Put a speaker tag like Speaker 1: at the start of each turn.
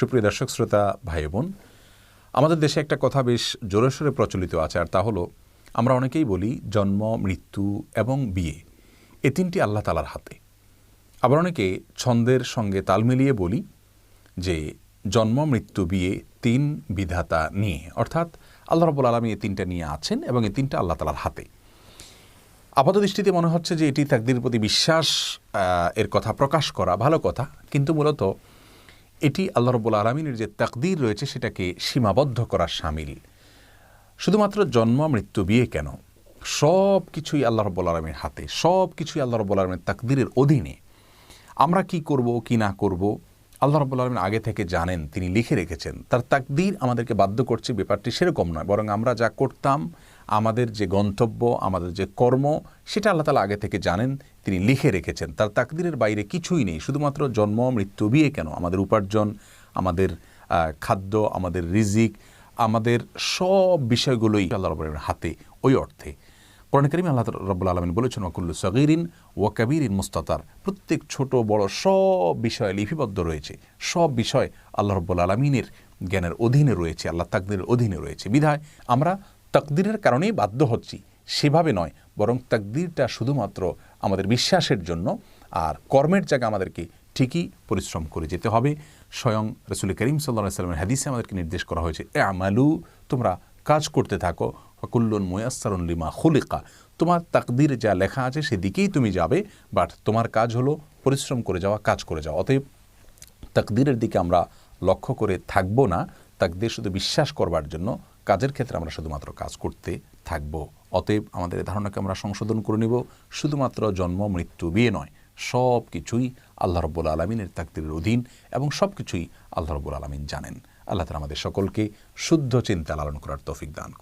Speaker 1: সুপ্রিয় দর্শক শ্রোতা ভাই বোন, আমাদের দেশে একটা কথা বেশ জোরে সোরে প্রচলিত আছে, আর তা হলো আমরা অনেকেই বলি জন্ম, মৃত্যু এবং বিয়ে এ তিনটি আল্লাহ তাআলার হাতে। আবার অনেকে ছন্দের সঙ্গে তাল মিলিয়ে বলি যে জন্ম, মৃত্যু, বিয়ে তিন বিধাতা নিয়ে, অর্থাৎ আল্লাহ রাব্বুল আলামিন এই তিনটা নিয়ে আছেন এবং এই তিনটা আল্লাহ তাআলার হাতে। আপাত দৃষ্টিতে মনে হচ্ছে যে এটি তাকদীরের প্রতি বিশ্বাস এর কথা প্রকাশ করা ভালো কথা, কিন্তু মূলত এটি আল্লাহ রাব্বুল আলামিনের যে তাকদীর রয়েছে সেটাকে সীমাবদ্ধ করার শামিল। শুধুমাত্র জন্ম, মৃত্যু, বিয়ে কেন, সব কিছুই আল্লাহ রাব্বুল আলামিনের হাতে, সব কিছুই আল্লাহ রাব্বুল আলামিনের তাকদীরের অধীনে। আমরা কি করব কি না করব আল্লাহ রাব্বুল আলামিন আগে থেকে জানেন, তিনি লিখে রেখেছেন। তার তাকদীর আমাদেরকে বাধ্য করছে ব্যাপারটি সেরকম নয়, বরং আমরা যা করতাম, আমাদের যে গন্তব্য, আমাদের যে কর্ম, সেটা আল্লাহ তাআলা আগে থেকে জানেন, তিনি লিখে রেখেছেন। তার তাকদীরের বাইরে কিছুই নেই। শুধুমাত্র জন্ম, মৃত্যু, বিয়ে কেন, আমাদের উপার্জন, আমাদের খাদ্য, আমাদের রিজিক, আমাদের সব বিষয়গুলোই আল্লাহ রাব্বুল আলামিনের হাতে। ওই অর্থে কোরআন কারীমে আল্লাহ রাব্বুল আলামিন বলেছেন ওয়াকুল্লু সগীরিন ওয়া কাবীরিন মুস্তাতার, প্রত্যেক ছোট বড় সব বিষয় লিপিবদ্ধ রয়েছে। সব বিষয় আল্লাহ রাব্বুল আলামিনের জ্ঞানের অধীনে রয়েছে, আল্লাহ তাকদীরের অধীনে রয়েছে। বিধায় আমরা তাকদীরের কারণেই বাধ্য হচ্ছি, সেভাবে নয়, বরং তাকদীরটা শুধুমাত্র আমাদের বিশ্বাসের জন্য। আর কর্মের জায়গায় আমাদেরকে ঠিকই পরিশ্রম করে যেতে হবে। স্বয়ং রাসূল করিম সাল্লাল্লাহু আলাইহি ওয়াসাল্লামের হাদিসে আমাদেরকে নির্দেশ করা হয়েছে, আমালু, তোমরা কাজ করতে থাকো, ফাকুল্লুন মুয়াসসারুন লিমা খুলিকা, তোমার তাকদীরে যা লেখা আছে সেদিকেই তুমি যাবে, বাট তোমার কাজ হলো পরিশ্রম করে যাওয়া, কাজ করে যাওয়া। অতএব তাকদীরের দিকে আমরা লক্ষ্য করে থাকব না, তাকদীর শুধু বিশ্বাস করবার জন্য, কাজের ক্ষেত্রে আমরা শুধুমাত্র কাজ করতে থাকব। অতএব আমাদের এই ধারণাকে আমরা সংশোধন করে নিব, শুধুমাত্র জন্ম, মৃত্যু, বিয়ে নয়, সব কিছুই আল্লাহ রাব্বুল আলামিনের তাকদীরের অধীন এবং সব কিছুই আল্লাহ রাব্বুল আলামিন জানেন। আল্লাহ তাআলা আমাদের সকলকে শুদ্ধ চিন্তা লালন করার তৌফিক দান করুন।